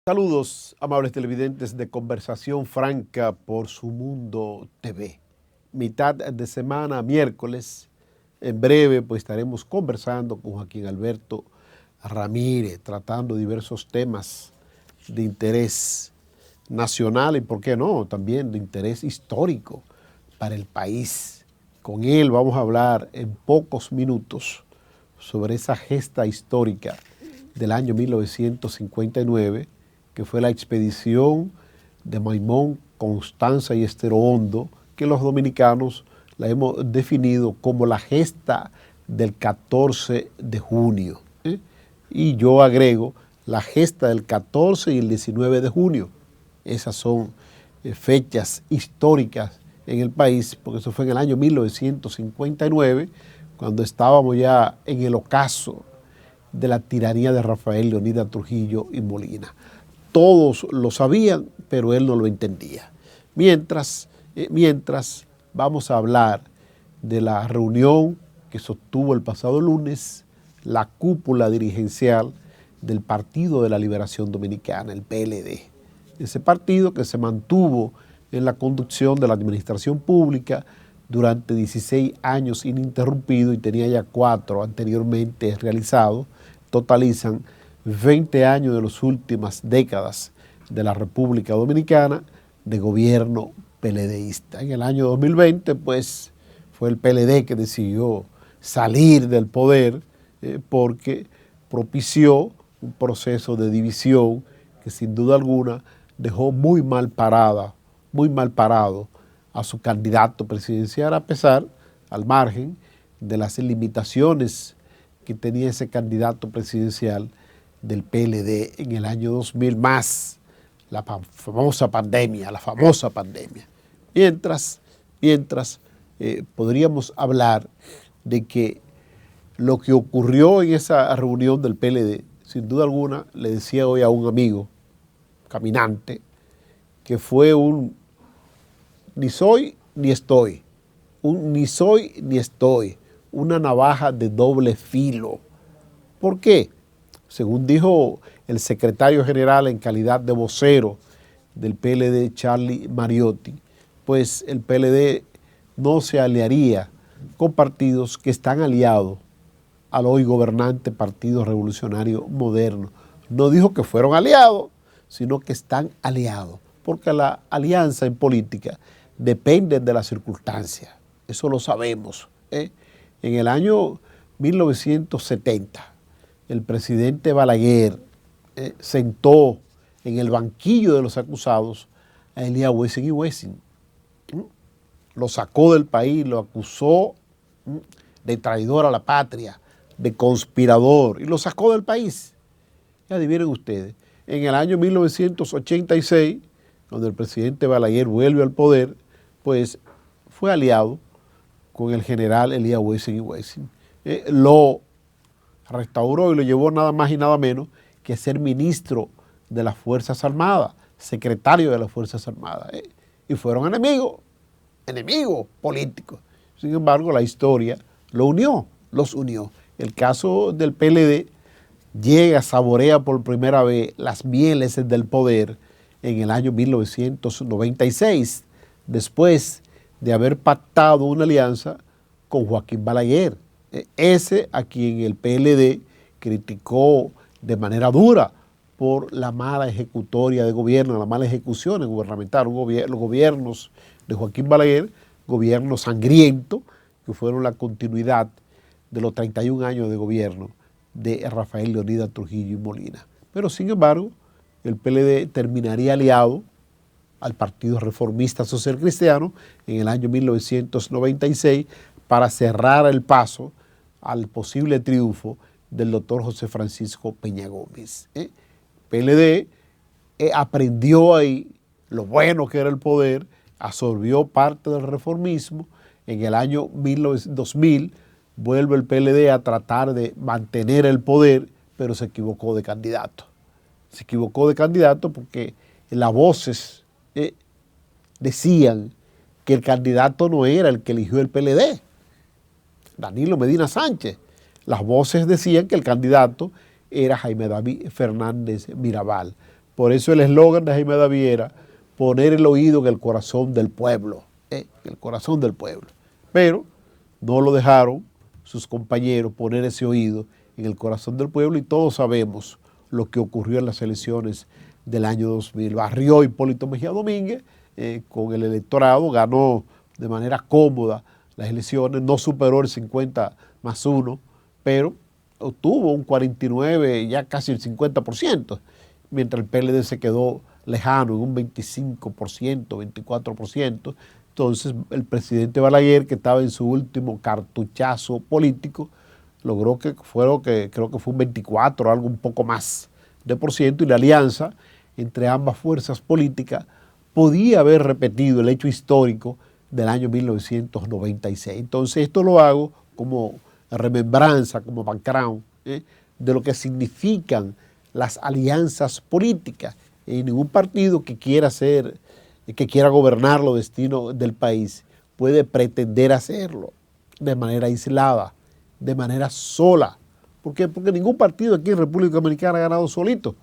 Saludos, amables televidentes de Conversación Franca por Su Mundo TV. Mitad de semana, miércoles. En breve, pues estaremos conversando con Joaquín Alberto Ramírez, tratando diversos temas de interés nacional y, ¿por qué no?, también de interés histórico para el país. Con él vamos a hablar en pocos minutos sobre esa gesta histórica del año 1959, que fue la expedición de Maimón, Constanza y Estero Hondo, que los dominicanos la hemos definido como la gesta del 14 de junio. Y yo agrego la gesta del 14 y el 19 de junio. Esas son fechas históricas en el país, porque eso fue en el año 1959, cuando estábamos ya en el ocaso de la tiranía de Rafael Leónidas Trujillo y Molina. Todos lo sabían, pero él no lo entendía. Mientras vamos a hablar de la reunión que sostuvo el pasado lunes la cúpula dirigencial del Partido de la Liberación Dominicana, el PLD. Ese partido que se mantuvo en la conducción de la administración pública durante 16 años ininterrumpido y tenía ya 4 anteriormente realizados, totalizan 20 años de las últimas décadas de la República Dominicana de gobierno PLDista. En el año 2020, pues, fue el PLD que decidió salir del poder porque propició un proceso de división que sin duda alguna dejó muy mal parado a su candidato presidencial, a pesar, al margen de las limitaciones que tenía ese candidato presidencial del PLD en el año 2000, más la famosa pandemia. Mientras podríamos hablar de que lo que ocurrió en esa reunión del PLD, sin duda alguna, le decía hoy a un amigo caminante, que fue un ni soy ni estoy, una navaja de doble filo. ¿Por qué? Según dijo el secretario general en calidad de vocero del PLD, Charlie Mariotti, pues el PLD no se aliaría con partidos que están aliados al hoy gobernante Partido Revolucionario Moderno. No dijo que fueron aliados, sino que están aliados, porque la alianza en política depende de las circunstancias. Eso lo sabemos. En el año 1970, el presidente Balaguer sentó en el banquillo de los acusados a Elías Wessing y Wessing. Lo sacó del país, lo acusó de traidor a la patria, de conspirador, y lo sacó del país. Y adivinen ustedes, en el año 1986, cuando el presidente Balaguer vuelve al poder, pues fue aliado con el general Elías Wessing y Wessing. Lo restauró y lo llevó nada más y nada menos que ser ministro de las Fuerzas Armadas, secretario de las Fuerzas Armadas. Y fueron enemigos políticos. Sin embargo, la historia los unió. El caso del PLD saborea por primera vez las mieles del poder en el año 1996, después de haber pactado una alianza con Joaquín Balaguer, ese a quien el PLD criticó de manera dura por la mala ejecutoria de gobierno, la mala ejecución gubernamental. Los gobiernos de Joaquín Balaguer, gobiernos sangrientos, que fueron la continuidad de los 31 años de gobierno de Rafael Leónidas Trujillo y Molina. Pero sin embargo, el PLD terminaría aliado al Partido Reformista Social Cristiano en el año 1996 para cerrar el paso al posible triunfo del doctor José Francisco Peña Gómez. PLD aprendió ahí lo bueno que era el poder, absorbió parte del reformismo. En el año 2000 vuelve el PLD a tratar de mantener el poder, pero se equivocó de candidato. Se equivocó de candidato porque las voces decían que el candidato no era el que eligió el PLD, Danilo Medina Sánchez. Las voces decían que el candidato era Jaime David Fernández Mirabal. Por eso el eslogan de Jaime David era poner el oído en el corazón del pueblo, en el corazón del pueblo. Pero no lo dejaron sus compañeros poner ese oído en el corazón del pueblo y todos sabemos lo que ocurrió en las elecciones del año 2000. Barrió Hipólito Mejía Domínguez con el electorado, ganó de manera cómoda las elecciones, no superó el 50+1, pero obtuvo un 49, ya casi el 50%, mientras el PLD se quedó lejano en un 25%, 24%. Entonces el presidente Balaguer, que estaba en su último cartuchazo político, logró que creo que fue un 24 o algo un poco más de por ciento, y la alianza entre ambas fuerzas políticas podía haber repetido el hecho histórico del año 1996. Entonces esto lo hago como remembranza, como background, de lo que significan las alianzas políticas. En ningún partido que quiera gobernar los destinos del país puede pretender hacerlo de manera aislada, de manera sola. ¿Por qué? Porque ningún partido aquí en República Dominicana ha ganado solito.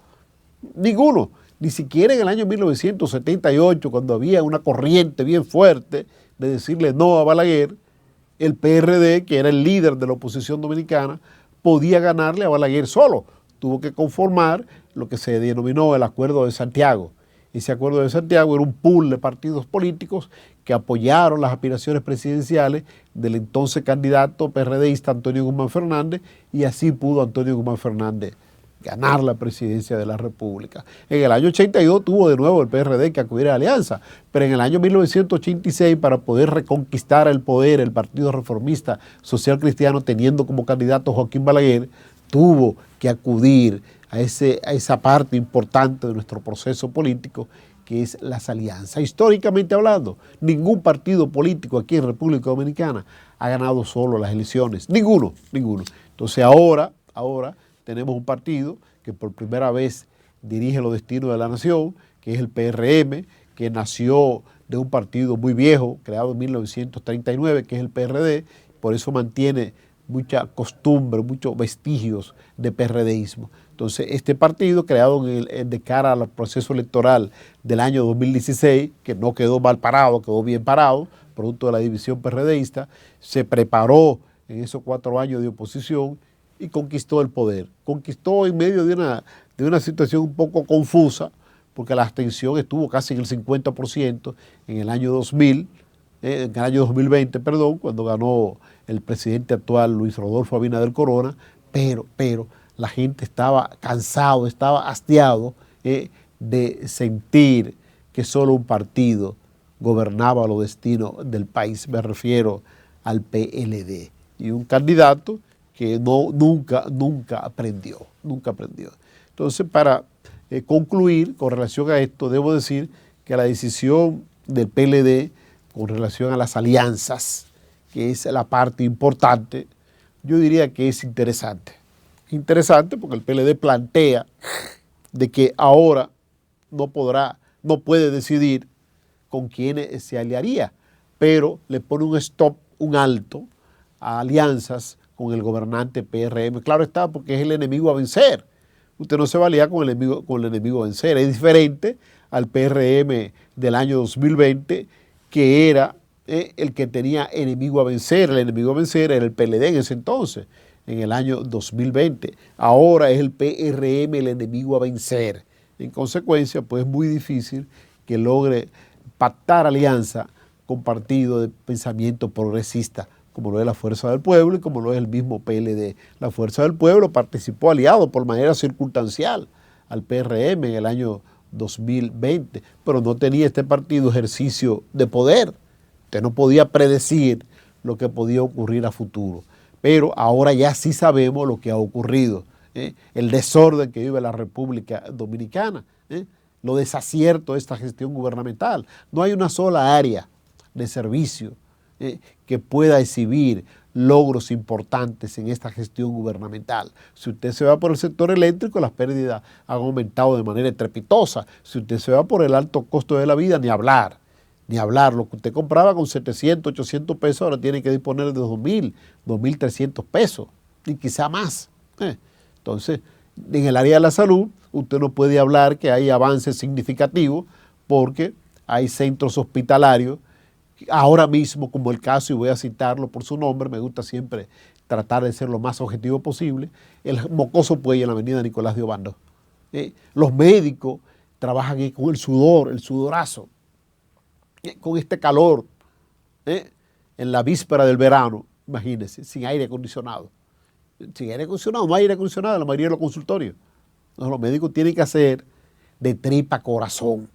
Ninguno. Ni siquiera en el año 1978, cuando había una corriente bien fuerte de decirle no a Balaguer, el PRD, que era el líder de la oposición dominicana, podía ganarle a Balaguer solo. Tuvo que conformar lo que se denominó el Acuerdo de Santiago. Ese Acuerdo de Santiago era un pool de partidos políticos que apoyaron las aspiraciones presidenciales del entonces candidato PRDista Antonio Guzmán Fernández, y así pudo Antonio Guzmán Fernández ganar la presidencia de la República. En el año 82 tuvo de nuevo el PRD que acudir a la alianza, pero en el año 1986, para poder reconquistar el poder, el Partido Reformista Social Cristiano, teniendo como candidato a Joaquín Balaguer, tuvo que acudir a esa parte importante de nuestro proceso político, que es las alianzas. Históricamente hablando, ningún partido político aquí en República Dominicana ha ganado solo las elecciones. Ninguno. Entonces ahora tenemos un partido que por primera vez dirige los destinos de la nación, que es el PRM, que nació de un partido muy viejo, creado en 1939, que es el PRD, por eso mantiene mucha costumbre, muchos vestigios de PRDismo. Entonces, este partido, creado de cara al proceso electoral del año 2016, que no quedó mal parado, quedó bien parado, producto de la división PRDista, se preparó en esos 4 años de oposición y conquistó el poder. Conquistó en medio de una situación un poco confusa, porque la abstención estuvo casi en el 50% en el año 2020, cuando ganó el presidente actual Luis Rodolfo Abinader Corona, pero la gente estaba cansado, estaba hastiado de sentir que solo un partido gobernaba los destinos del país. Me refiero al PLD, y un candidato que nunca aprendió. Entonces, para concluir con relación a esto, debo decir que la decisión del PLD con relación a las alianzas, que es la parte importante, yo diría que es interesante. Interesante porque el PLD plantea de que ahora no puede decidir con quién se aliaría, pero le pone un stop, un alto a alianzas con el gobernante PRM. Claro está, porque es el enemigo a vencer. Usted no se va a aliar con el enemigo a vencer. Es diferente al PRM del año 2020, que era el que tenía enemigo a vencer. El enemigo a vencer era el PLD en ese entonces, en el año 2020. Ahora es el PRM el enemigo a vencer. En consecuencia, pues es muy difícil que logre pactar alianza con partidos de pensamiento progresista, como lo es la Fuerza del Pueblo y como lo es el mismo PLD. La Fuerza del Pueblo participó aliado por manera circunstancial al PRM en el año 2020, pero no tenía este partido ejercicio de poder. Usted no podía predecir lo que podía ocurrir a futuro. Pero ahora ya sí sabemos lo que ha ocurrido, el desorden que vive la República Dominicana, los desaciertos de esta gestión gubernamental. No hay una sola área de servicio que pueda exhibir logros importantes en esta gestión gubernamental. Si usted se va por el sector eléctrico, las pérdidas han aumentado de manera estrepitosa. Si usted se va por el alto costo de la vida, ni hablar. Lo que usted compraba con 700, 800 pesos, ahora tiene que disponer de 2.000, 2.300 pesos y quizá más. Entonces, en el área de la salud, usted no puede hablar que hay avances significativos porque hay centros hospitalarios, ahora mismo como el caso, y voy a citarlo por su nombre, me gusta siempre tratar de ser lo más objetivo posible, el Mocoso Puey en la avenida Nicolás de Obando. Los médicos trabajan ahí con el sudor, el sudorazo, con este calor, en la víspera del verano, imagínense, sin aire acondicionado. Sin aire acondicionado, no hay aire acondicionado en la mayoría de los consultorios. Entonces, los médicos tienen que hacer de tripa corazón.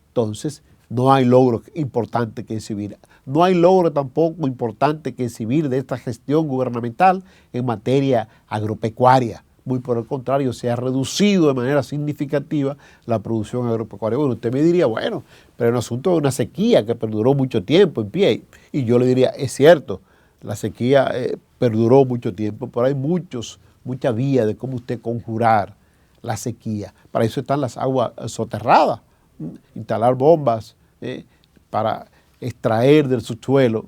Entonces, no hay logro importante que exhibir. No hay logro tampoco importante que exhibir de esta gestión gubernamental en materia agropecuaria. Muy por el contrario, se ha reducido de manera significativa la producción agropecuaria. Bueno, usted me diría, bueno, pero es un asunto de una sequía que perduró mucho tiempo en pie. Y yo le diría, es cierto, la sequía perduró mucho tiempo, pero hay muchas vías de cómo usted conjurar la sequía. Para eso están las aguas soterradas, instalar bombas para extraer del subsuelo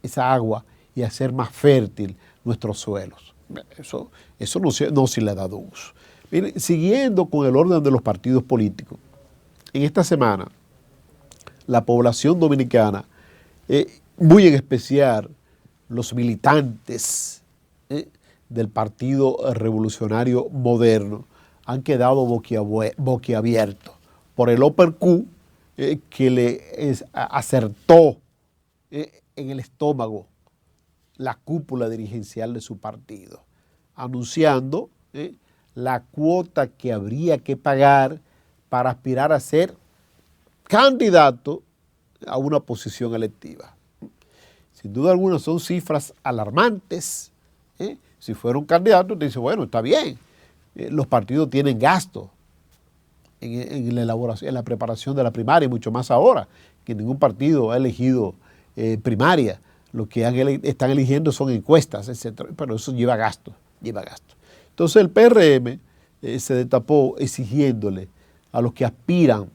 esa agua y hacer más fértil nuestros suelos. Eso no se le ha dado uso. Miren, siguiendo con el orden de los partidos políticos, en esta semana la población dominicana, muy en especial los militantes del Partido Revolucionario Moderno, han quedado boquiabiertos por el uppercut que le acertó en el estómago la cúpula dirigencial de su partido, anunciando la cuota que habría que pagar para aspirar a ser candidato a una posición electiva. Sin duda alguna son cifras alarmantes. Si fuera un candidato, usted dice, bueno, está bien, los partidos tienen gastos en la elaboración, en la preparación de la primaria, y mucho más ahora, que ningún partido ha elegido primaria. Lo que están eligiendo son encuestas, etc. Pero eso lleva gasto, Entonces el PRM se destapó exigiéndole a los que aspiran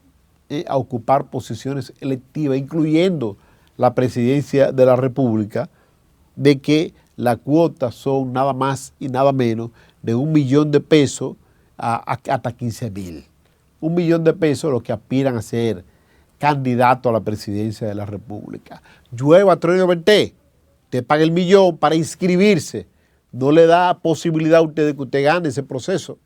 a ocupar posiciones electivas, incluyendo la presidencia de la República, de que las cuotas son nada más y nada menos de $1.000.000 hasta 15.000. $1.000.000 los que aspiran a ser candidato a la presidencia de la República. Llueva, trueno, vente, te paga $1.000.000 para inscribirse. No le da posibilidad a usted de que usted gane ese proceso.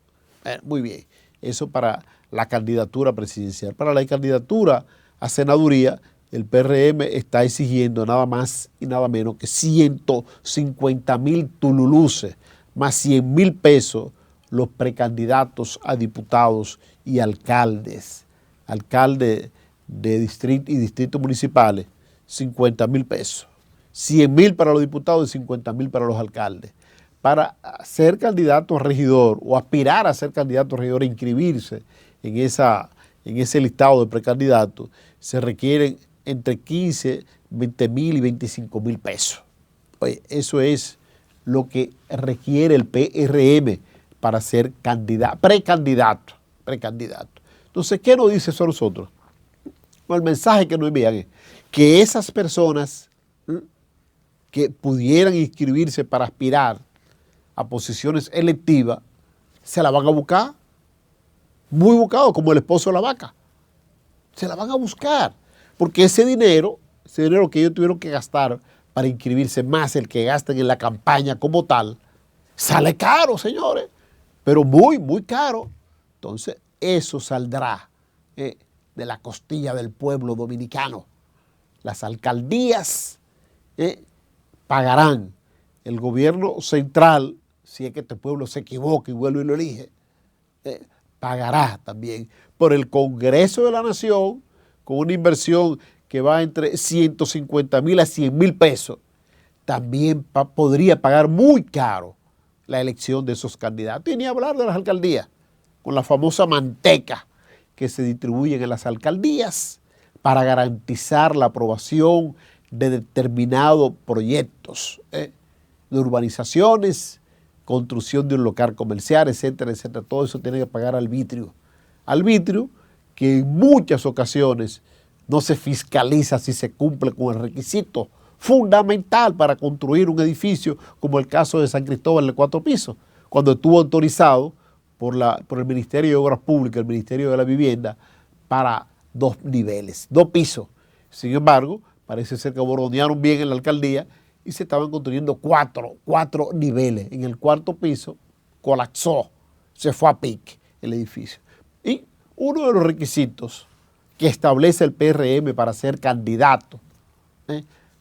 Muy bien, eso para la candidatura presidencial. Para la candidatura a senaduría, el PRM está exigiendo nada más y nada menos que 150.000 tululuces, más $100.000 los precandidatos a diputados y alcaldes. Alcalde de distrito y distritos municipales, $50.000. 100.000 para los diputados y 50.000 para los alcaldes. Para ser candidato a regidor o aspirar a ser candidato a regidor e inscribirse en ese listado de precandidatos, se requieren entre 15, 20.000 y 25.000 pesos. Oye, eso es lo que requiere el PRM para ser precandidato. Entonces, ¿qué nos dice eso a nosotros? Bueno, el mensaje que nos envían es que esas personas que pudieran inscribirse para aspirar a posiciones electivas, se la van a buscar, muy buscado, como el esposo de la vaca. Se la van a buscar, porque ese dinero que ellos tuvieron que gastar para inscribirse, más el que gasten en la campaña como tal, sale caro, señores, pero muy, muy caro. Entonces, eso saldrá de la costilla del pueblo dominicano. Las alcaldías pagarán. El gobierno central, si es que este pueblo se equivoca y vuelve y lo elige, pagará también por el Congreso de la Nación con una inversión que va entre 150.000 a 100.000 pesos. También podría pagar muy caro la elección de esos candidatos. Y ni hablar de las alcaldías, con la famosa manteca que se distribuyen en las alcaldías para garantizar la aprobación de determinados proyectos de urbanizaciones, construcción de un local comercial, etcétera, etcétera. Todo eso tiene que pagar arbitrio. Arbitrio que en muchas ocasiones no se fiscaliza si se cumple con el requisito fundamental para construir un edificio, como el caso de San Cristóbal de 4 pisos, cuando estuvo autorizado por el Ministerio de Obras Públicas, el Ministerio de la Vivienda, para 2 niveles, 2 pisos. Sin embargo, parece ser que borronearon bien en la alcaldía y se estaban construyendo 4 niveles. En el 4º piso colapsó, se fue a pique el edificio. Y uno de los requisitos que establece el PRM para ser candidato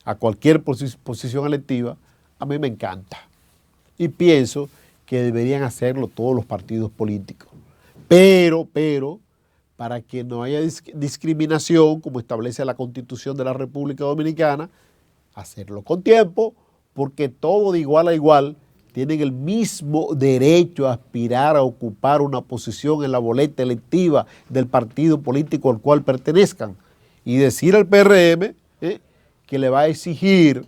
a cualquier posición electiva, a mí me encanta. Y pienso que deberían hacerlo todos los partidos políticos. Pero, para que no haya discriminación, como establece la Constitución de la República Dominicana, hacerlo con tiempo, porque todos de igual a igual tienen el mismo derecho a aspirar a ocupar una posición en la boleta electiva del partido político al cual pertenezcan. Y decir al PRM que le va a exigir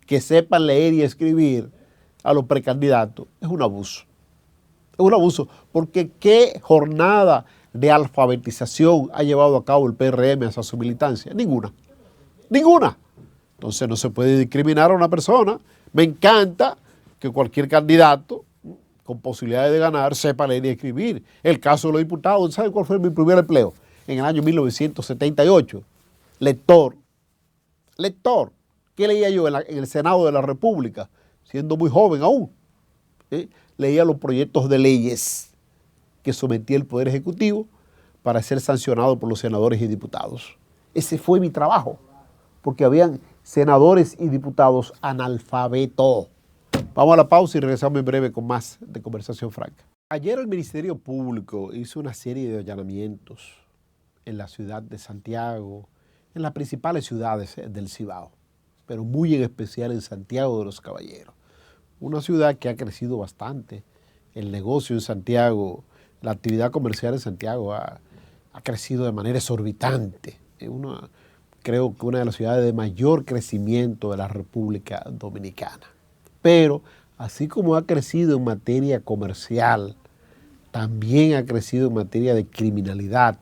que sepan leer y escribir a los precandidatos es un abuso. Es un abuso, porque ¿qué jornada de alfabetización ha llevado a cabo el PRM hacia su militancia? Ninguna. Ninguna. Entonces no se puede discriminar a una persona. Me encanta que cualquier candidato con posibilidades de ganar sepa leer y escribir. El caso de los diputados, ¿sabe cuál fue mi primer empleo? En el año 1978. Lector. ¿Qué leía yo en el Senado de la República? Siendo muy joven aún. Leía los proyectos de leyes que sometía el Poder Ejecutivo para ser sancionado por los senadores y diputados. Ese fue mi trabajo, porque habían senadores y diputados analfabetos. Vamos a la pausa y regresamos en breve con más de Conversación Franca. Ayer el Ministerio Público hizo una serie de allanamientos en la ciudad de Santiago, en las principales ciudades del Cibao, pero muy en especial en Santiago de los Caballeros. Una ciudad que ha crecido bastante. El negocio en Santiago, la actividad comercial en Santiago ha crecido de manera exorbitante. Creo que una de las ciudades de mayor crecimiento de la República Dominicana. Pero así como ha crecido en materia comercial, también ha crecido en materia de criminalidad.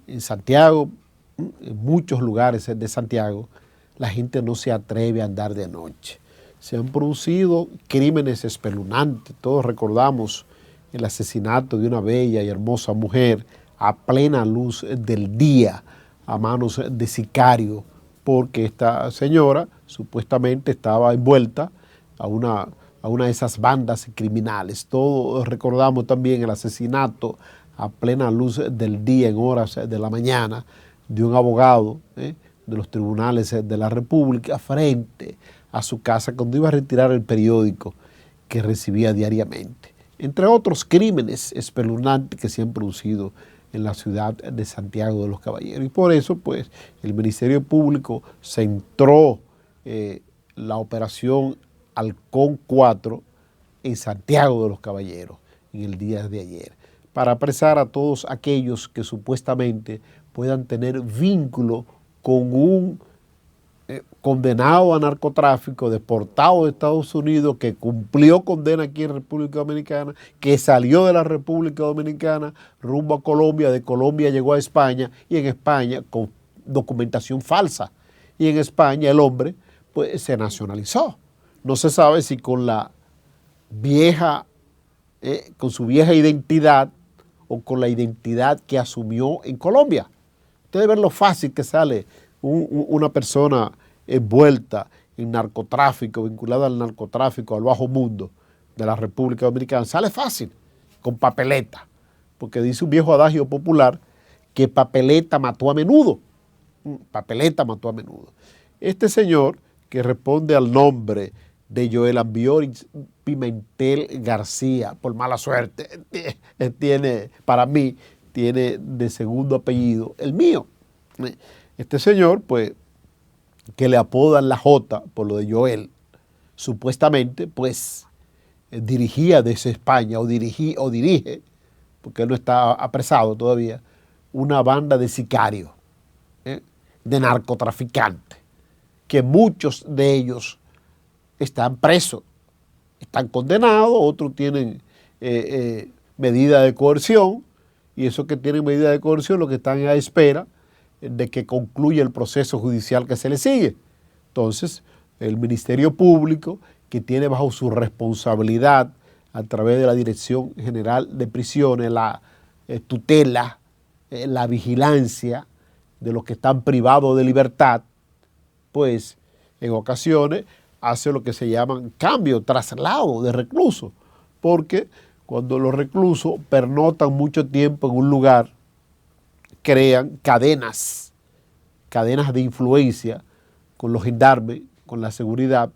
En Santiago, en muchos lugares de Santiago, la gente no se atreve a andar de noche. Se han producido crímenes espeluznantes. Todos recordamos el asesinato de una bella y hermosa mujer a plena luz del día a manos de sicarios, porque esta señora supuestamente estaba envuelta a una de esas bandas criminales. Todos recordamos también el asesinato a plena luz del día, en horas de la mañana, de un abogado de los tribunales de la República frente a su casa cuando iba a retirar el periódico que recibía diariamente. Entre otros crímenes espeluznantes que se han producido en la ciudad de Santiago de los Caballeros. Y por eso, pues, el Ministerio Público centró la operación Halcón 4 en Santiago de los Caballeros en el día de ayer, para apresar a todos aquellos que supuestamente puedan tener vínculo con un condenado a narcotráfico, deportado de Estados Unidos, que cumplió condena aquí en República Dominicana, que salió de la República Dominicana rumbo a Colombia, de Colombia llegó a España, y en España con documentación falsa, y en España el hombre pues se nacionalizó. No se sabe si con la vieja, con su vieja identidad o con la identidad que asumió en Colombia. Ustedes ven lo fácil que sale una persona envuelta en narcotráfico, vinculada al narcotráfico, al bajo mundo de la República Dominicana. Sale fácil, con papeleta, porque dice un viejo adagio popular que papeleta mató a menudo. Papeleta mató a menudo. Este señor, que responde al nombre de Joel Ambioris Pimentel García, por mala suerte, para mí, tiene de segundo apellido el mío. Este señor, pues, que le apodan la J por lo de Joel, supuestamente, pues, dirigía desde España, o dirige, porque él no está apresado todavía, una banda de sicarios, de narcotraficantes, que muchos de ellos están presos, están condenados, otros tienen medida de coerción, y esos que tienen medida de coerción lo que están a espera de que concluya el proceso judicial que se le sigue. Entonces, el Ministerio Público, que tiene bajo su responsabilidad a través de la Dirección General de Prisiones, la tutela, la vigilancia de los que están privados de libertad, pues en ocasiones hace lo que se llaman cambio, traslado de reclusos, porque cuando los reclusos pernotan mucho tiempo en un lugar, crean cadenas de influencia con los gendarmes, con la seguridad,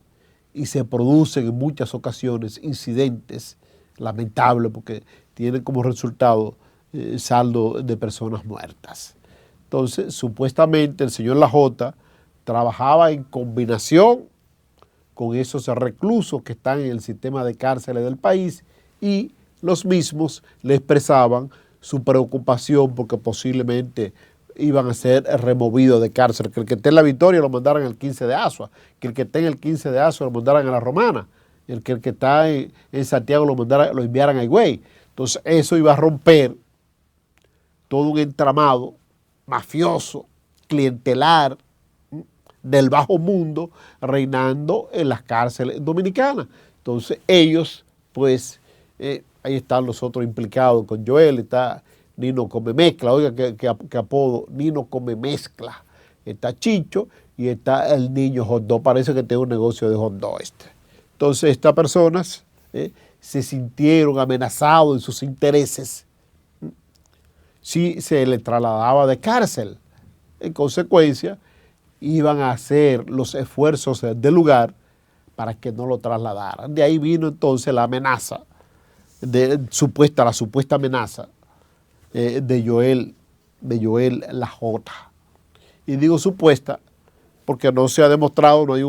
y se producen en muchas ocasiones incidentes lamentables porque tienen como resultado saldo de personas muertas. Entonces, supuestamente el señor Lajota trabajaba en combinación con esos reclusos que están en el sistema de cárceles del país y los mismos le expresaban su preocupación porque posiblemente iban a ser removidos de cárcel, que el que esté en La Victoria lo mandaran al 15 de Asua, que el que esté en el 15 de Asua lo mandaran a La Romana, el que está en Santiago lo enviaran a Higüey. Entonces eso iba a romper todo un entramado mafioso, clientelar, del bajo mundo reinando en las cárceles dominicanas. Entonces ellos, pues, ahí están los otros implicados con Joel, está Nino Come Mezcla, oiga que apodo, Nino Come Mezcla, está Chicho y está el niño hot dog, parece que tiene un negocio de hot dog este. Entonces estas personas se sintieron amenazados en sus intereses si se les trasladaba de cárcel. En consecuencia, iban a hacer los esfuerzos del lugar para que no lo trasladaran. De ahí vino entonces la amenaza, la supuesta amenaza de Joel Lajota. Y digo supuesta porque no se ha demostrado, no hay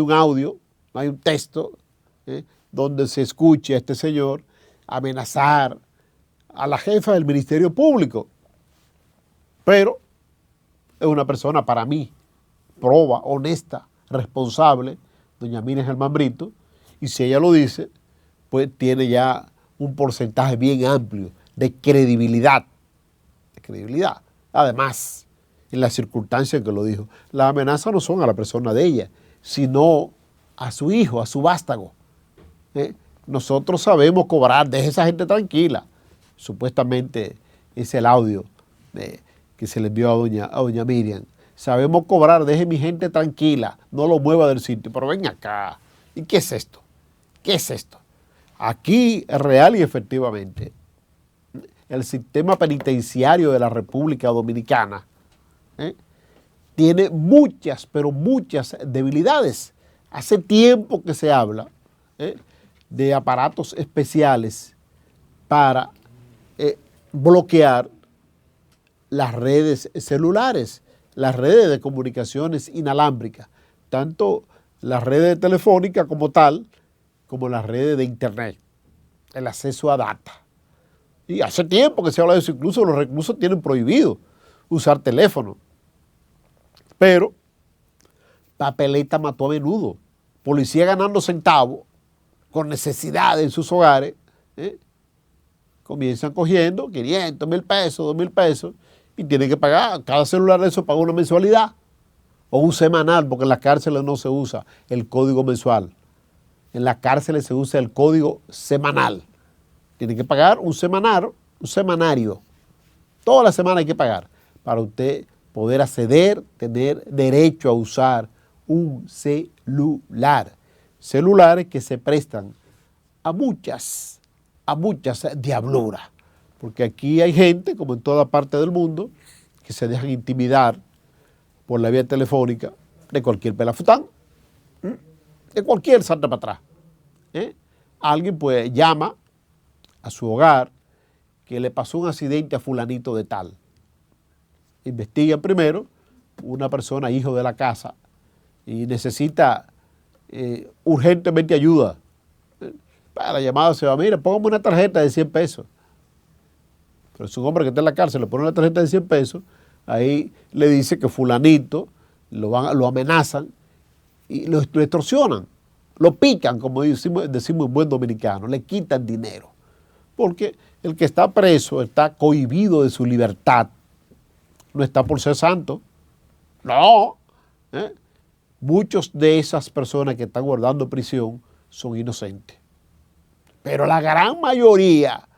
un audio, no hay un texto donde se escuche a este señor amenazar a la jefa del Ministerio Público. Pero es una persona, para mí, proba, honesta, responsable, doña Miriam Germán Brito, y si ella lo dice, pues tiene ya un porcentaje bien amplio de credibilidad. Además, en las circunstancias en que lo dijo, las amenazas no son a la persona de ella, sino a su hijo, a su vástago. Nosotros sabemos cobrar, deje a esa gente tranquila. Supuestamente es el audio que se le envió a doña Miriam. Sabemos cobrar, deje mi gente tranquila, no lo mueva del sitio, pero ven acá. ¿Y qué es esto? ¿Qué es esto? Aquí, real y efectivamente, el sistema penitenciario de la República Dominicana tiene muchas, pero muchas debilidades. Hace tiempo que se habla de aparatos especiales para bloquear las redes celulares, las redes de comunicaciones inalámbricas, tanto las redes telefónicas como tal, como las redes de internet, el acceso a data. Y hace tiempo que se habla de eso, incluso los reclusos tienen prohibido usar teléfono. Pero papeleta mató a menudo. Policía ganando centavos, con necesidades en sus hogares, comienzan cogiendo 500, 1,000 pesos, 2,000 pesos, y tienen que pagar, cada celular de eso paga una mensualidad, o un semanal, porque en las cárceles no se usa el código mensual. En las cárceles se usa el código semanal. Tienen que pagar un semanario. Toda la semana hay que pagar para usted poder acceder, tener derecho a usar un celular. Celulares que se prestan a muchas diabluras. Porque aquí hay gente, como en toda parte del mundo, que se dejan intimidar por la vía telefónica de cualquier pelafután, de cualquier salta para atrás. Alguien pues llama a su hogar que le pasó un accidente a fulanito de tal. Investigan primero, una persona, hijo de la casa, y necesita urgentemente ayuda. La llamada se va, mire, póngame una tarjeta de 100 pesos. Pero es un hombre que está en la cárcel, le pone una tarjeta de 100 pesos, ahí le dice que fulanito, lo amenazan y lo extorsionan, lo pican, como decimos en buen dominicano, le quitan dinero. Porque el que está preso está cohibido de su libertad, no está por ser santo, no. Muchos de esas personas que están guardando prisión son inocentes. Pero la gran mayoría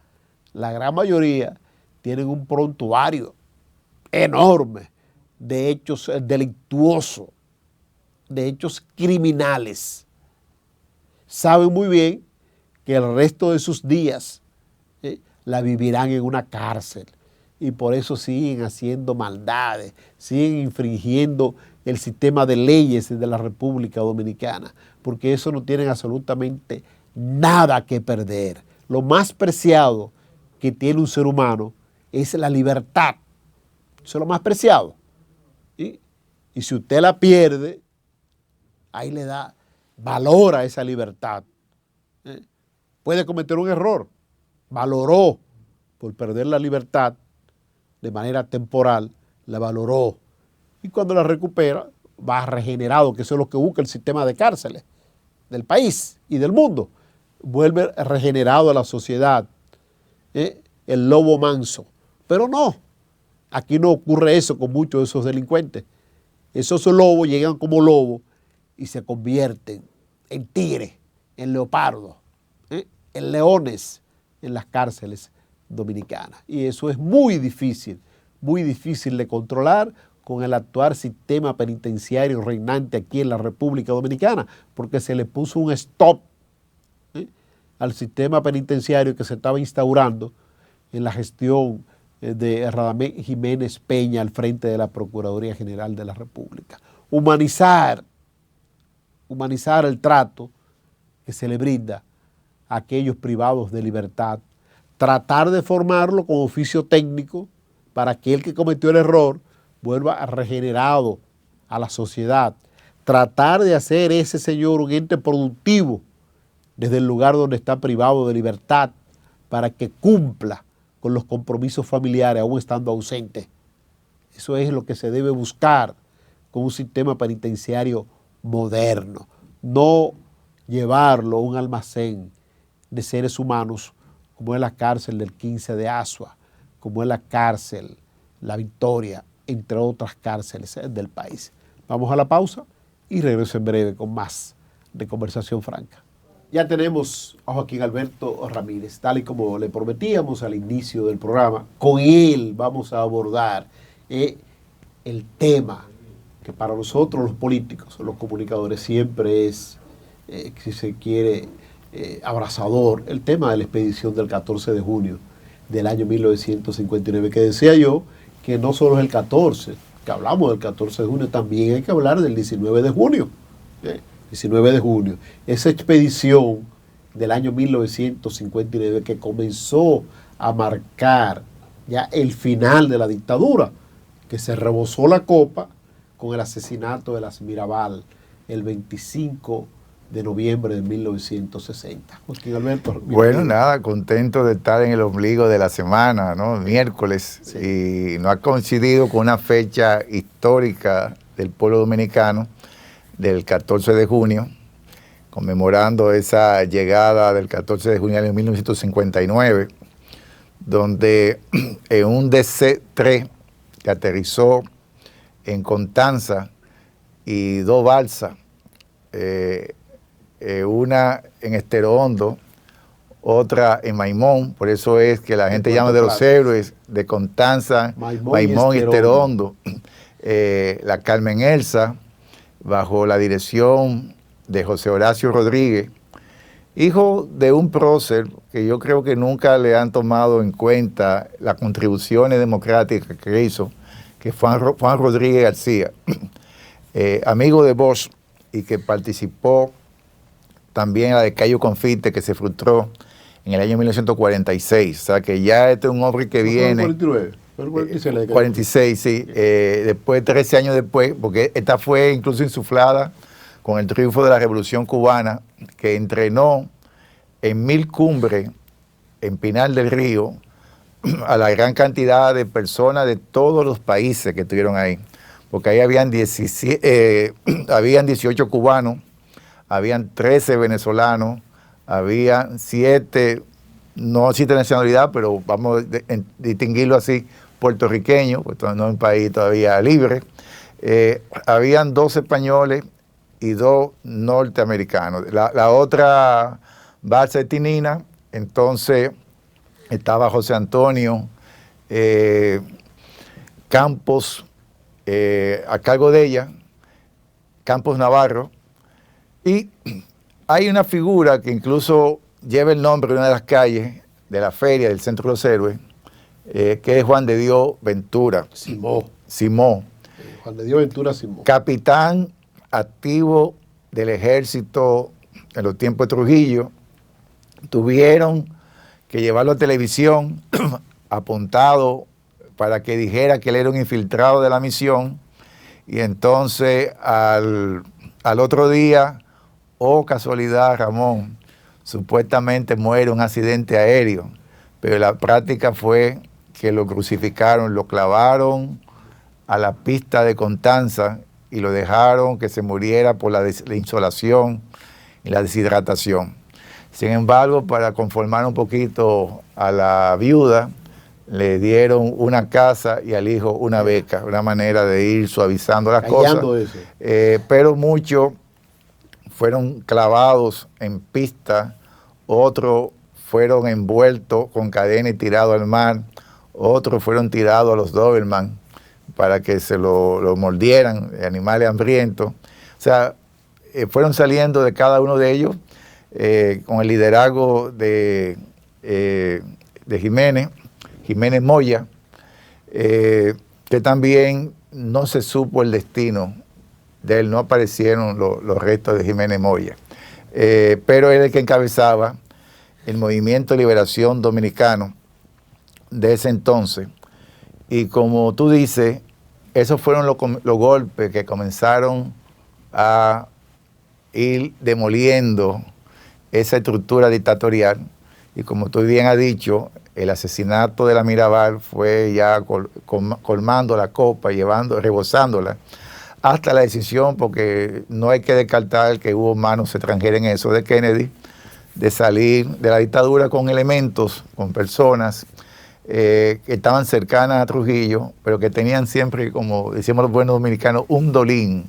tienen un prontuario enorme de hechos delictuosos, de hechos criminales. Saben muy bien que el resto de sus días la vivirán en una cárcel y por eso siguen haciendo maldades, siguen infringiendo el sistema de leyes de la República Dominicana, porque eso no tienen absolutamente nada que perder. Lo más preciado que tiene un ser humano es la libertad. Eso es lo más preciado. Y si usted la pierde, ahí le da valor a esa libertad. Puede cometer un error, valoró por perder la libertad de manera temporal, la valoró. Y cuando la recupera, va regenerado, que eso es lo que busca el sistema de cárceles del país y del mundo. Vuelve regenerado a la sociedad, el lobo manso. Pero no, aquí no ocurre eso con muchos de esos delincuentes. Esos lobos llegan como lobos y se convierten en tigres, en leopardos, en leones en las cárceles dominicanas. Y eso es muy difícil de controlar con el actual sistema penitenciario reinante aquí en la República Dominicana, porque se le puso un stop al sistema penitenciario que se estaba instaurando en la gestión de Radamés Jiménez Peña al frente de la Procuraduría General de la República. Humanizar el trato que se le brinda a aquellos privados de libertad, tratar de formarlo con oficio técnico para que el que cometió el error vuelva regenerado a la sociedad, tratar de hacer ese señor un ente productivo desde el lugar donde está privado de libertad para que cumpla con los compromisos familiares aún estando ausente. Eso es lo que se debe buscar con un sistema penitenciario moderno, no llevarlo a un almacén de seres humanos como es la cárcel del 15 de Asua, como es la cárcel La Victoria, entre otras cárceles del país. Vamos a la pausa y regreso en breve con más de Conversación Franca. Ya tenemos a Joaquín Alberto Ramírez, tal y como le prometíamos al inicio del programa. Con él vamos a abordar el tema que para nosotros los políticos, los comunicadores, siempre es, si se quiere, abrasador, el tema de la expedición del 14 de junio del año 1959, que decía yo que no solo es el 14, que hablamos del 14 de junio, también hay que hablar del 19 de junio. 19 de junio, esa expedición del año 1959 que comenzó a marcar ya el final de la dictadura, que se rebosó la copa con el asesinato de las Mirabal el 25 de noviembre de 1960. Joaquín Alberto. Bueno, nada, contento de estar en el ombligo de la semana, ¿no? Miércoles, sí. Y no ha coincidido con una fecha histórica del pueblo dominicano, del 14 de junio, conmemorando esa llegada del 14 de junio del año 1959, donde en un DC-3 que aterrizó en Constanza y dos balsas, una en Estero Hondo, otra en Maimón, por eso es que la gente llama de los héroes de Constanza, Maimón y Estero Hondo, la Carmen Elsa, bajo la dirección de José Horacio Rodríguez, hijo de un prócer que yo creo que nunca le han tomado en cuenta las contribuciones democráticas que hizo, que fue Juan Rodríguez García, amigo de Bosch y que participó también en la de Cayo Confite, que se frustró en el año 1946. O sea que ya este es un hombre que viene... 46, sí. Después, 13 años después, porque esta fue incluso insuflada con el triunfo de la Revolución Cubana, que entrenó en 1000 cumbres en Pinar del Río a la gran cantidad de personas de todos los países que estuvieron ahí. Porque ahí habían 18 cubanos, habían 13 venezolanos, habían 7, no 7 nacionalidad, pero vamos a distinguirlo así, puertorriqueños, pues no es un país todavía libre. Habían 2 españoles y 2 norteamericanos. La otra balsa de Tinina entonces estaba José Antonio Campos a cargo de ella, Campos Navarro, y hay una figura que incluso lleva el nombre de una de las calles de la feria del Centro de los Héroes, que es Juan de Dios Ventura. Simó. Juan de Dios Ventura Simó. Capitán activo del ejército en los tiempos de Trujillo. Tuvieron que llevarlo a televisión apuntado para que dijera que él era un infiltrado de la misión, y entonces al otro día, oh casualidad, Ramón, supuestamente muere un accidente aéreo, pero la práctica fue que lo crucificaron, lo clavaron a la pista de Constanza y lo dejaron que se muriera por la insolación y la deshidratación. Sin embargo, para conformar un poquito a la viuda, le dieron una casa y al hijo una beca, una manera de ir suavizando las cosas. Pero muchos fueron clavados en pista, otros fueron envueltos con cadena y tirados al mar, otros fueron tirados a los Doberman para que se lo mordieran, animales hambrientos. O sea, fueron saliendo de cada uno de ellos con el liderazgo de Jiménez Moya, que también no se supo el destino de él, no aparecieron los restos de Jiménez Moya, pero él es el que encabezaba el Movimiento de Liberación Dominicano de ese entonces, y como tú dices, esos fueron los golpes que comenzaron a ir demoliendo esa estructura dictatorial, y como tú bien has dicho, el asesinato de la Mirabal fue ya colmando la copa, rebosándola, hasta la decisión, porque no hay que descartar que hubo manos extranjeras en eso, de Kennedy, de salir de la dictadura con elementos, con personas que estaban cercanas a Trujillo, pero que tenían siempre, como decíamos los buenos dominicanos, un dolín.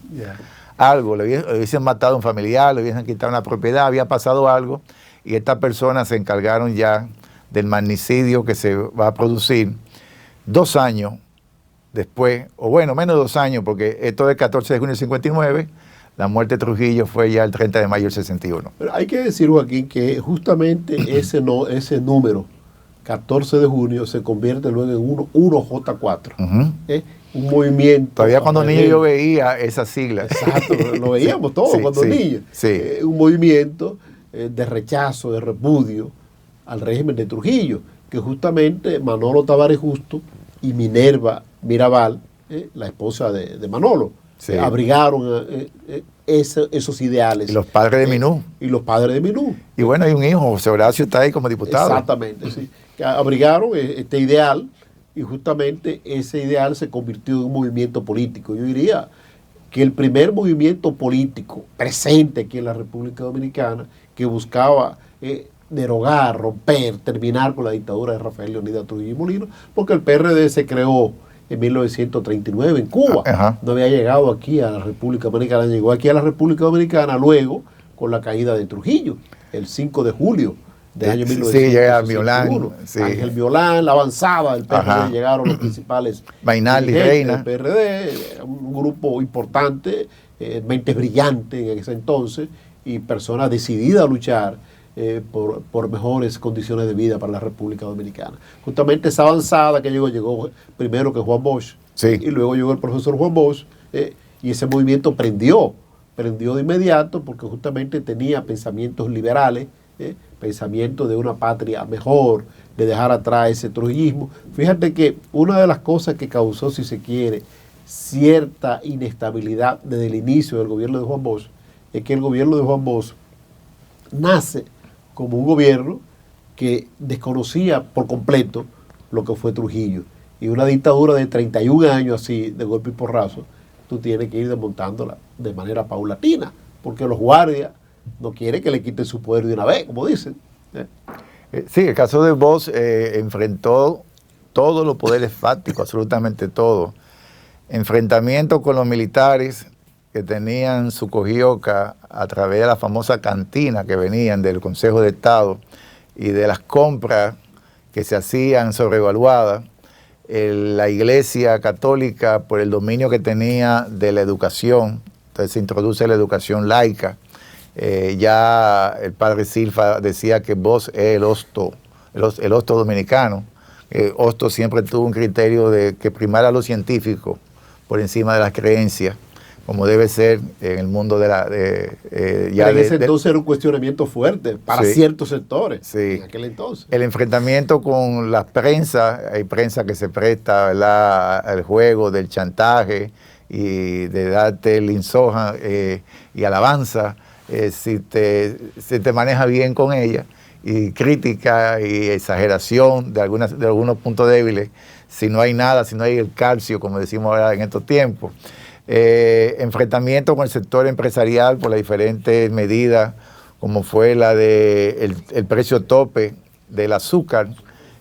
Algo, le hubiesen matado a un familiar, le hubiesen quitado una propiedad, había pasado algo, y estas personas se encargaron ya del magnicidio que se va a producir 2 años después, o bueno, menos de 2 años, porque esto es 14 de junio del 59, la muerte de Trujillo fue ya el 30 de mayo del 61. Pero hay que decir, Joaquín, que justamente ese número, 14 de junio, se convierte luego en 1J4. Un movimiento. Todavía cuando niño yo veía esas siglas. Exacto, lo veíamos todos cuando niños. Un movimiento de rechazo, de repudio al régimen de Trujillo, que justamente Manolo Tavares Justo y Minerva Mirabal, la esposa de Manolo, abrigaron esos ideales. Y los padres de Minú. Y los padres de Minú. Y bueno, hay un hijo, José Horacio, está ahí como diputado. Exactamente, sí. Que abrigaron este ideal, y justamente ese ideal se convirtió en un movimiento político. Yo diría que el primer movimiento político presente aquí en la República Dominicana, que buscaba derogar, romper, terminar con la dictadura de Rafael Leónidas Trujillo y Molino, porque el PRD se creó en 1939 en Cuba. No había llegado aquí a la República Dominicana, llegó aquí a la República Dominicana luego con la caída de Trujillo, el 5 de julio del año 1961. Ángel Violán, la avanzada del PRD, llegaron los principales Mainal y Reina del PRD, un grupo importante, mentes brillantes en ese entonces, y personas decididas a luchar por mejores condiciones de vida para la República Dominicana. Justamente esa avanzada que llegó primero que Juan Bosch, y luego llegó el profesor Juan Bosch, y ese movimiento prendió de inmediato, porque justamente tenía pensamientos liberales, pensamientos de una patria mejor, de dejar atrás ese trujillismo. Fíjate que una de las cosas que causó, si se quiere, cierta inestabilidad desde el inicio del gobierno de Juan Bosch, es que el gobierno de Juan Bosch nace como un gobierno que desconocía por completo lo que fue Trujillo. Y una dictadura de 31 años así, de golpe y porrazo, tú tienes que ir desmontándola de manera paulatina, porque los guardias no quieren que le quiten su poder de una vez, como dicen. Sí, el caso de Bosch enfrentó todos los poderes fácticos, absolutamente todo. Enfrentamiento con los militares que tenían su cogioca a través de la famosa cantina que venían del Consejo de Estado, y de las compras que se hacían sobrevaluadas, la Iglesia Católica, por el dominio que tenía de la educación, entonces se introduce la educación laica. Ya el padre Silva decía que vos es el hosto dominicano. Hostos siempre tuvo un criterio de que primara lo científico por encima de las creencias, como debe ser en el mundo de la... entonces era un cuestionamiento fuerte para ciertos sectores, en aquel entonces. El enfrentamiento con la prensa, hay prensa que se presta, ¿verdad?, al juego del chantaje y de darte linsoja y alabanza, si te manejas bien con ella, y crítica y exageración de algunos puntos débiles, si no hay nada, si no hay el calcio, como decimos ahora en estos tiempos. Enfrentamiento con el sector empresarial por las diferentes medidas, como fue la de el precio tope del azúcar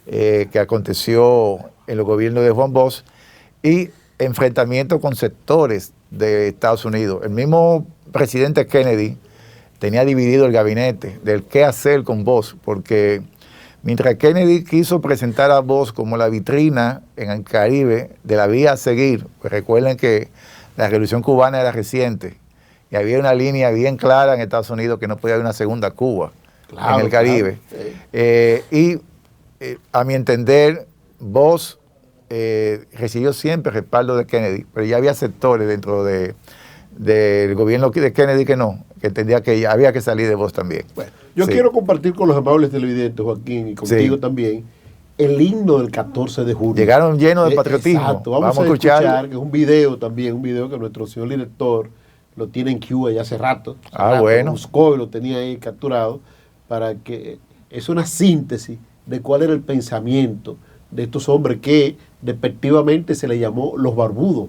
que aconteció en los gobiernos de Juan Bosch, y enfrentamiento con sectores de Estados Unidos. El mismo presidente Kennedy tenía dividido el gabinete del qué hacer con Bosch, porque mientras Kennedy quiso presentar a Bosch como la vitrina en el Caribe de la vía a seguir, pues recuerden que la Revolución Cubana era reciente y había una línea bien clara en Estados Unidos que no podía haber una segunda Cuba en el Caribe. Claro, sí. A mi entender, Bosch recibió siempre el respaldo de Kennedy, pero ya había sectores dentro del gobierno de Kennedy que entendía que había que salir de Bosch también. Bueno, yo quiero compartir con los amables televidentes, Joaquín, y contigo también, el himno del 14 de junio. Llegaron llenos de patriotismo. Exacto, vamos a escuchar, que es un video también, un video que nuestro señor director lo tiene en Cuba ya hace rato. Bueno. Lo buscó y lo tenía ahí capturado, para que es una síntesis de cuál era el pensamiento de estos hombres que despectivamente se le llamó los barbudos.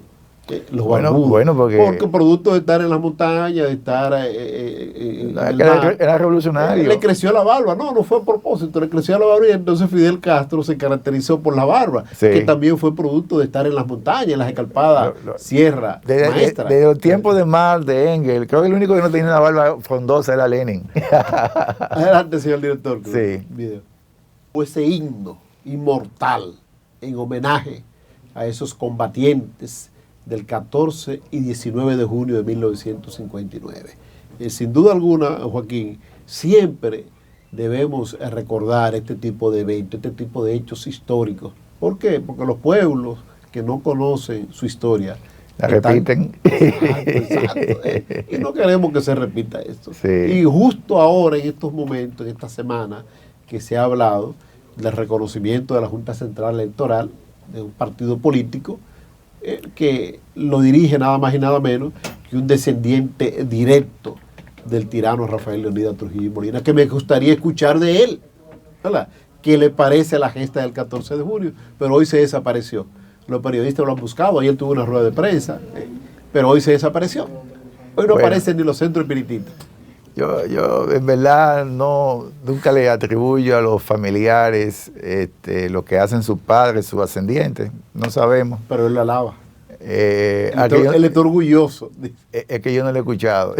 Los barbudos. Bueno, porque producto de estar en las montañas, de estar era revolucionario. Le creció la barba, no fue a propósito, le creció la barba, y entonces Fidel Castro se caracterizó por la barba, que también fue producto de estar en las montañas, en las escarpadas sierra maestra. De los tiempos de Marx, de Engels, creo que el único que no tenía una barba frondosa era Lenin. Adelante, señor director. Video. Ese himno inmortal en homenaje a esos combatientes del 14 y 19 de junio de 1959. Sin duda alguna, Joaquín, siempre debemos recordar este tipo de eventos, este tipo de hechos históricos. ¿Por qué? Porque los pueblos que no conocen su historia la repiten. Exacto. Y no queremos que se repita esto. Sí. Y justo ahora, en estos momentos, en esta semana, que se ha hablado del reconocimiento de la Junta Central Electoral, de un partido político, que lo dirige nada más y nada menos que un descendiente directo del tirano Rafael Leonidas Trujillo Molina, que me gustaría escuchar de él, ¿verdad? ¿Qué le parece la gesta del 14 de junio? Pero hoy se desapareció. Los periodistas lo han buscado, ayer tuvo una rueda de prensa, pero hoy se desapareció. Hoy no aparecen ni los centros espiritistas. Yo en verdad nunca le atribuyo a los familiares lo que hacen sus padres, sus ascendientes, no sabemos. Pero él lo alaba. Él está orgulloso. Es que yo no lo he escuchado.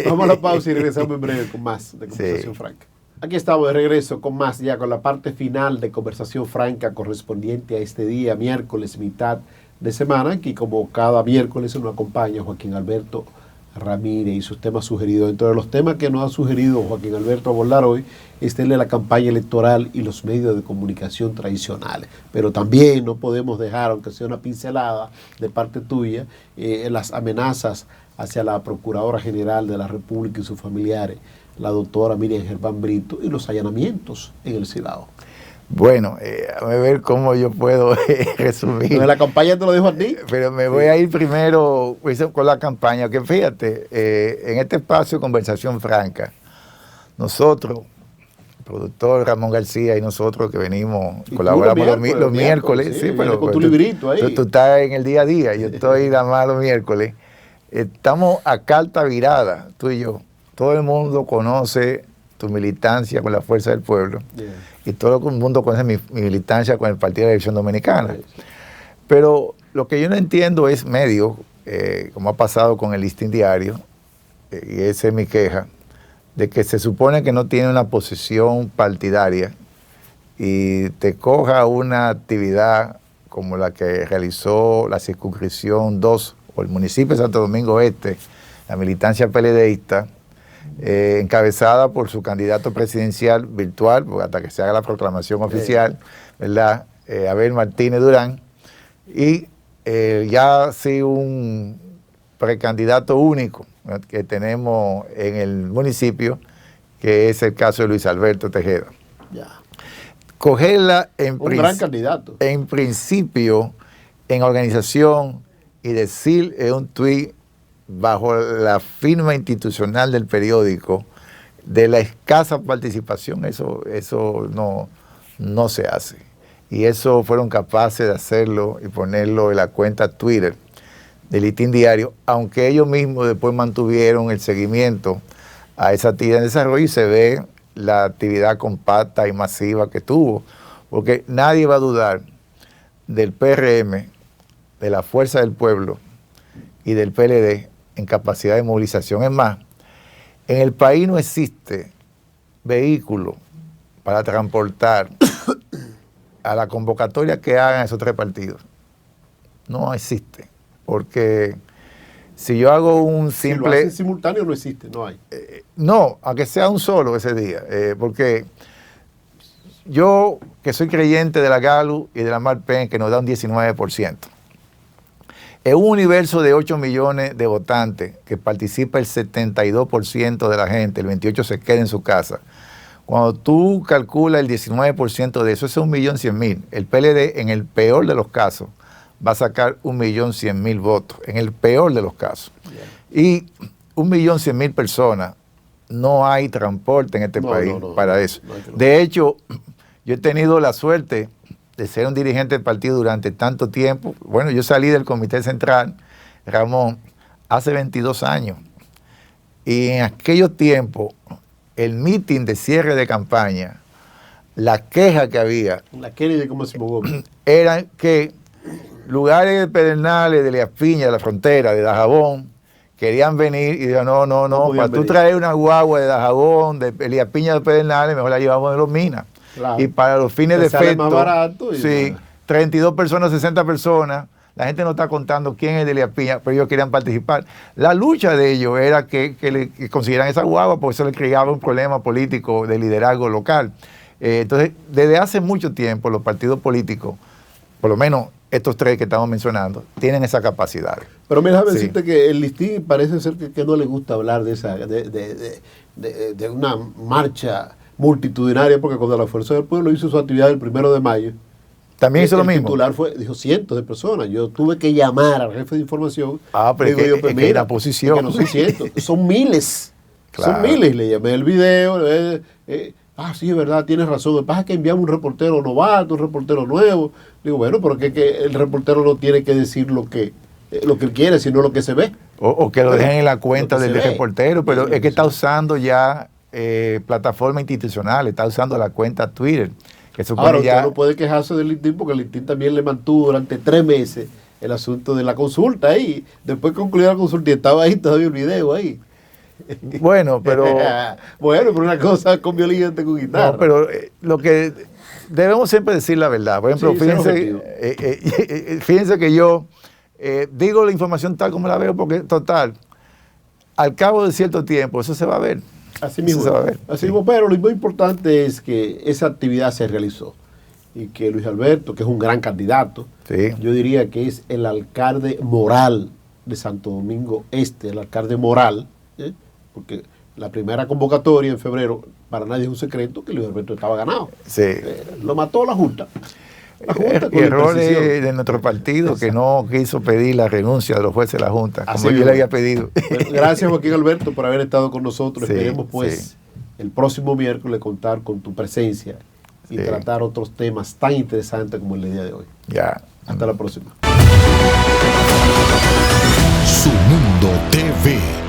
Vamos a la pausa y regresamos en breve con más de Conversación Franca. Aquí estamos de regreso con más, ya con la parte final de Conversación Franca correspondiente a este día, miércoles, mitad de semana, que como cada miércoles nos acompaña Joaquín Alberto Ramírez y sus temas sugeridos. Dentro de los temas que nos ha sugerido Joaquín Alberto abordar hoy es el de la campaña electoral y los medios de comunicación tradicionales. Pero también no podemos dejar, aunque sea una pincelada de parte tuya, las amenazas hacia la Procuradora General de la República y sus familiares, la doctora Miriam Germán Brito, y los allanamientos en el Cibao. Bueno, a ver cómo yo puedo resumir. ¿La campaña te lo dejo a ti? Pero me voy a ir primero con la campaña, que fíjate, en este espacio de Conversación Franca, nosotros, el productor Ramón García y nosotros que venimos, colaboramos los miércoles, sí, pero con tu librito ahí. Tú estás en el día a día, yo estoy nada más los miércoles. Estamos a carta virada, tú y yo. Todo el mundo conoce tu militancia con la Fuerza del Pueblo. Y todo el mundo conoce mi militancia con el Partido de la Elección Dominicana. Pero lo que yo no entiendo es medio, como ha pasado con el Listín Diario, y esa es mi queja, de que se supone que no tiene una posición partidaria y te coja una actividad como la que realizó la circunscripción 2 o el municipio de Santo Domingo Este, la militancia PLDista, encabezada por su candidato presidencial virtual, hasta que se haga la proclamación oficial, ¿verdad? Abel Martínez Durán, y ya sí un precandidato único que tenemos en el municipio, que es el caso de Luis Alberto Tejeda. Ya. Cogerla un gran candidato. En principio, en organización, y decir en un tuit bajo la firma institucional del periódico de la escasa participación, eso no se hace. Y eso fueron capaces de hacerlo y ponerlo en la cuenta Twitter del Listín Diario, aunque ellos mismos después mantuvieron el seguimiento a esa actividad en desarrollo y se ve la actividad compacta y masiva que tuvo, porque nadie va a dudar del PRM, de la Fuerza del Pueblo y del PLD en capacidad de movilización. Es más, en el país no existe vehículo para transportar a la convocatoria que hagan esos tres partidos. No existe, porque si yo hago un simple... Si lo hacen simultáneo no existe, no hay. No, aunque sea un solo ese día, porque yo, que soy creyente de la GALU y de la MARPEN, que nos da un 19%, en un universo de 8 millones de votantes, que participa el 72% de la gente, el 28% se queda en su casa. Cuando tú calculas el 19% de eso, es 1.100.000. El PLD, en el peor de los casos, va a sacar 1.100.000 votos, en el peor de los casos. Yeah. Y 1.100.000 personas, no hay transporte en este país para eso. De hecho, yo he tenido la suerte de ser un dirigente del partido durante tanto tiempo. Bueno, yo salí del Comité Central, Ramón, hace 22 años. Y en aquellos tiempos, el meeting de cierre de campaña, la queja que había, la Kennedy, ¿cómo se movó? Era que lugares de Pedernales, de Elías Piña, de la frontera, de Dajabón, querían venir y dijeron, no, para tú traer una guagua de Dajabón, de Elías Piña, de Pedernales, mejor la llevamos de Los Minas. Claro. Y para los fines de efecto, más barato sí, 32 personas, 60 personas, la gente no está contando quién es de Elías Piña, pero ellos querían participar. La lucha de ellos era que le consiguieran esa guagua, porque eso le creaba un problema político de liderazgo local. Entonces, desde hace mucho tiempo, los partidos políticos, por lo menos estos tres que estamos mencionando, tienen esa capacidad. Pero mira, déjame decirte que el Listín parece ser que no le gusta hablar de esa de una marcha multitudinaria, porque cuando la Fuerza del Pueblo hizo su actividad el 1 de mayo, también hizo lo mismo. El titular dijo cientos de personas. Yo tuve que llamar al jefe de información. Pero es que la posición. Que no son cientos, son miles. Claro. Son miles. Le llamé el video. Sí, es verdad, tienes razón. Lo que pasa es que enviamos un reportero novato, un reportero nuevo. Digo, bueno, pero que el reportero no tiene que decir lo que él quiere, sino lo que se ve. O que lo dejen en la cuenta del reportero, pero es que está usando ya plataforma institucional, está usando la cuenta Twitter. Que ahora, usted no puede quejarse del Listín, porque el Listín también le mantuvo durante 3 meses el asunto de la consulta ahí. Después concluyó la consulta y estaba ahí todavía el video ahí. Bueno, pero una cosa con violín y con guitarra. No, pero lo que debemos siempre decir la verdad. Por ejemplo, fíjense que yo digo la información tal como la veo, porque total, al cabo de cierto tiempo, eso se va a ver. Así mismo, pero lo más importante es que esa actividad se realizó y que Luis Alberto, que es un gran candidato, yo diría que es el alcalde moral de Santo Domingo Este, el alcalde moral, porque la primera convocatoria en febrero, para nadie es un secreto que Luis Alberto estaba ganado. Lo mató la Junta. Errores de nuestro partido. Exacto. Que no quiso pedir la renuncia de los jueces de la Junta, como yo le había pedido. Gracias, Joaquín Alberto, por haber estado con nosotros. Esperemos el próximo miércoles contar con tu presencia y tratar otros temas tan interesantes como el día de hoy. Hasta la próxima. Su Mundo TV.